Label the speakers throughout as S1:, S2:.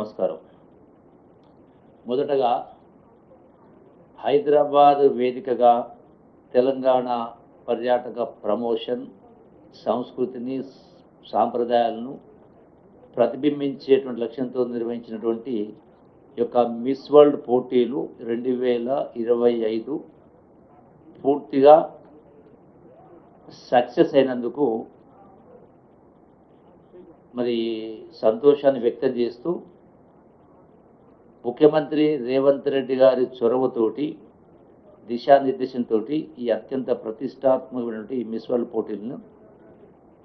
S1: నమస్కారం. మొదటగా హైదరాబాద్ వేదికగా తెలంగాణ పర్యాటక ప్రమోషన్ సంస్కృతిని సాంప్రదాయాలను ప్రతిబింబించేటువంటి లక్ష్యంతో నిర్వహించినటువంటి యొక్క మిస్ వరల్డ్ పోటీలు 2025 పూర్తిగా సక్సెస్ అయినందుకు మరి సంతోషాన్ని వ్యక్తం చేస్తూ ముఖ్యమంత్రి రేవంత్ రెడ్డి గారి చొరవతోటి దిశానిర్దేశంతో ఈ అత్యంత ప్రతిష్టాత్మకమైనటువంటి మిస్ వరల్డ్ పోటీలను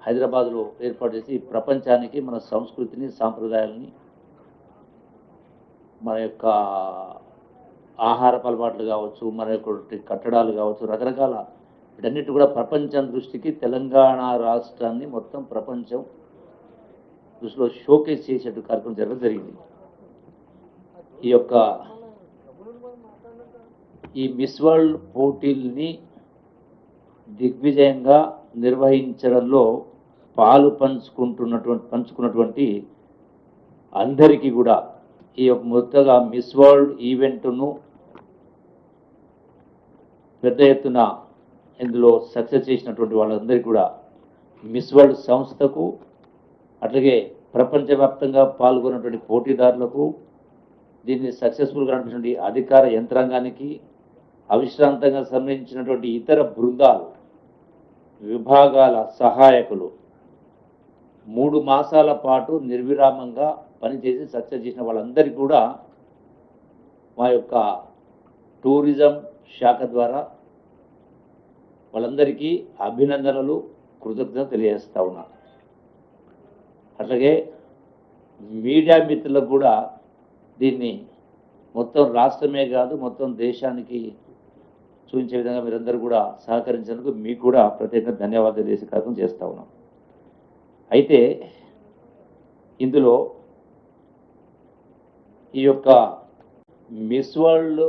S1: హైదరాబాద్లో ఏర్పాటు చేసి ప్రపంచానికి మన సంస్కృతిని సాంప్రదాయాలని మన యొక్క ఆహారపు అలవాట్లు కావచ్చు, మన యొక్క కట్టడాలు కావచ్చు, రకరకాల వీటన్నిటి కూడా ప్రపంచం దృష్టికి తెలంగాణ రాష్ట్రాన్ని మొత్తం ప్రపంచం దృష్టిలో షోకేస్ చేసేట్టు కార్యక్రమం జరగడం జరిగింది. ఈ మిస్ వరల్డ్ పోటీల్ని దిగ్విజయంగా నిర్వహించడంలో పంచుకున్నటువంటి అందరికీ కూడా ఈ యొక్క మొత్తగా మిస్ వరల్డ్ ఈవెంట్ను పెద్ద ఎత్తున ఇందులో సక్సెస్ చేసినటువంటి వాళ్ళందరికీ కూడా మిస్ వరల్డ్ సంస్థకు, అట్లాగే ప్రపంచవ్యాప్తంగా పాల్గొన్నటువంటి పోటీదారులకు, దీన్ని సక్సెస్ఫుల్గా నడిపినటువంటి అధికార యంత్రాంగానికి, అవిశ్రాంతంగా సంబంధించినటువంటి ఇతర బృందాలు, విభాగాల సహాయకులు 3 మాసాల పాటు నిర్విరామంగా పనిచేసి సక్సెస్ చేసిన వాళ్ళందరికీ కూడా మా యొక్క టూరిజం శాఖ ద్వారా వాళ్ళందరికీ అభినందనలు, కృతజ్ఞతలు తెలియజేస్తా ఉన్నా. అట్లాగే మీడియా మిత్రులకు కూడా దీన్ని మొత్తం రాష్ట్రమే కాదు మొత్తం దేశానికి చూపించే విధంగా మీరందరూ కూడా సహకరించేందుకు మీకు కూడా ప్రత్యేకంగా ధన్యవాదాలు చేసే కార్యక్రమం చేస్తూ ఉన్నాం. అయితే ఇందులో ఈ యొక్క మిస్ వరల్డ్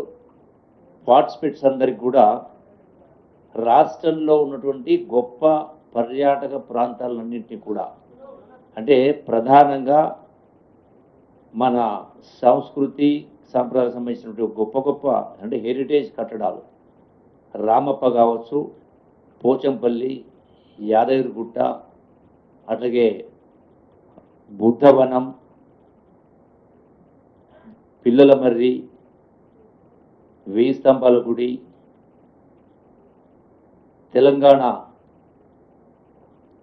S1: పార్టిసిపేట్స్ అందరికి కూడా రాష్ట్రంలో ఉన్నటువంటి గొప్ప పర్యాటక ప్రాంతాలన్నింటినీ కూడా, అంటే ప్రధానంగా మన సంస్కృతి సాంప్రదాయాలకు సంబంధించినటువంటి గొప్ప అంటే హెరిటేజ్ కట్టడాలు, రామప్ప కావచ్చు, పోచంపల్లి, యాదగిరిగుట్ట, అట్లాగే బుద్ధవనం, పిల్లలమర్రి, 1000 స్తంభాల గుడి, Telangana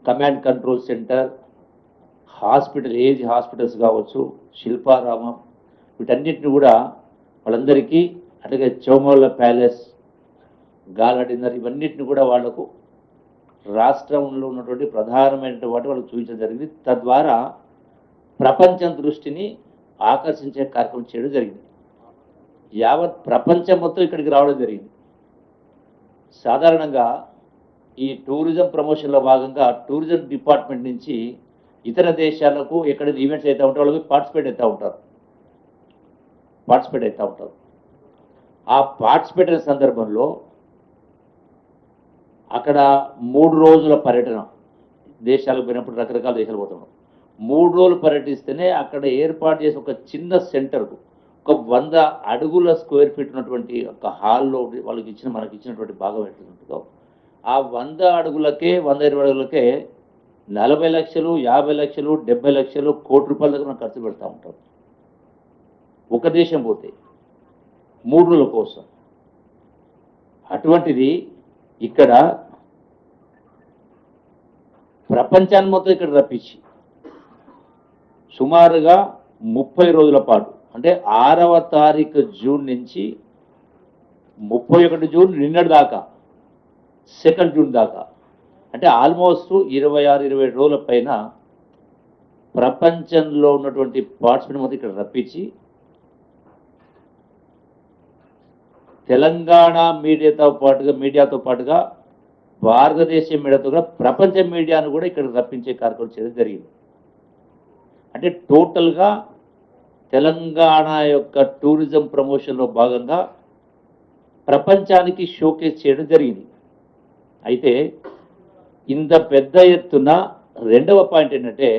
S1: command control centre, hospital, age hospitals కావచ్చు, శిల్పారామం, వీటన్నిటిని కూడా వాళ్ళందరికీ, అట్లాగే చౌమౌల ప్యాలెస్, గాలా డిన్నర్, ఇవన్నిటిని కూడా వాళ్లకు రాష్ట్రంలో ఉన్నటువంటి ప్రధానమైనటువంటి వాటి వాళ్ళకు చూపించడం జరిగింది. తద్వారా ప్రపంచం దృష్టిని ఆకర్షించే కార్యక్రమం చేయడం జరిగింది. యావత్ ప్రపంచం మొత్తం ఇక్కడికి రావడం జరిగింది. సాధారణంగా ఈ టూరిజం ప్రమోషన్లో భాగంగా టూరిజం డిపార్ట్మెంట్ నుంచి ఇతర దేశాలకు ఎక్కడ ఈవెంట్స్ అవుతూ ఉంటారు, వాళ్ళకి పార్టిసిపేట్ అవుతూ ఉంటారు. ఆ పార్టిసిపేట్ అయిన సందర్భంలో అక్కడ 3 రోజుల పర్యటన, దేశాలకు పోయినప్పుడు రకరకాల దేశాలు పోతున్నాం, 3 రోజులు పర్యటిస్తేనే అక్కడ ఏర్పాటు చేసి ఒక చిన్న సెంటర్కు ఒక 100 అడుగుల స్క్వేర్ ఫీట్ ఉన్నటువంటి ఒక హాల్లో మనకి ఇచ్చినటువంటి భాగం ఎట్లుంటుందో ఆ 100 అడుగులకే 120 అడుగులకే 40 లక్షలు, 50 లక్షలు, 70 లక్షలు, కోటి రూపాయల దగ్గర మనం ఖర్చు పెడతా ఉంటాం ఒక దేశం పోతే 3 రోజుల కోసం. అటువంటిది ఇక్కడ ప్రపంచాన్ని మొత్తం ఇక్కడ రప్పించి సుమారుగా 30 రోజుల పాటు, అంటే 6వ తారీఖు జూన్ నుంచి 31 జూన్ నిన్నటి దాకా, 2 జూన్ దాకా, అంటే ఆల్మోస్ట్ 26-27 రోజుల పైన ప్రపంచంలో ఉన్నటువంటి పార్టిసిపెంట్ మొత్తం ఇక్కడ రప్పించి తెలంగాణ మీడియాతో పాటుగా భారతదేశ మీడియాతో కూడా ప్రపంచ మీడియాను కూడా ఇక్కడ రప్పించే కార్యక్రమం చేయడం జరిగింది. అంటే టోటల్గా తెలంగాణ యొక్క టూరిజం ప్రమోషన్లో భాగంగా ప్రపంచానికి షోకేస్ చేయడం జరిగింది. అయితే ఇంత పెద్ద ఎత్తున రెండవ పాయింట్ ఏంటంటే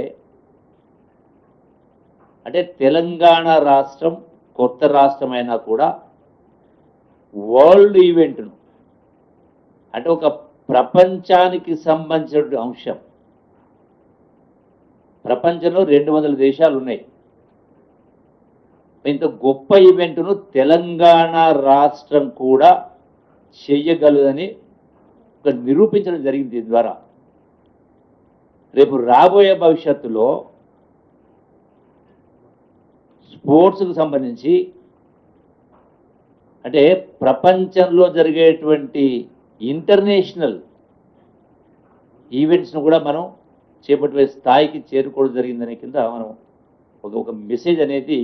S1: అంటే తెలంగాణ రాష్ట్రం కొత్త రాష్ట్రమైనా కూడా వరల్డ్ ఈవెంట్ను, అంటే ఒక ప్రపంచానికి సంబంధించిన అంశం. ప్రపంచంలో 200 దేశాలు ఉన్నాయి. ఇంత గొప్ప ఈవెంట్ను తెలంగాణ రాష్ట్రం కూడా చేయగలదని ఒక నిరూపించడం జరిగింది. దీని ద్వారా రేపు రాబోయే భవిష్యత్తులో స్పోర్ట్స్కు సంబంధించి, అంటే ప్రపంచంలో జరిగేటువంటి ఇంటర్నేషనల్ ఈవెంట్స్ను కూడా మనం చేపట్టే స్థాయికి చేరుకోవడం జరిగిందనే కింద మనం ఒక మెసేజ్ అనేది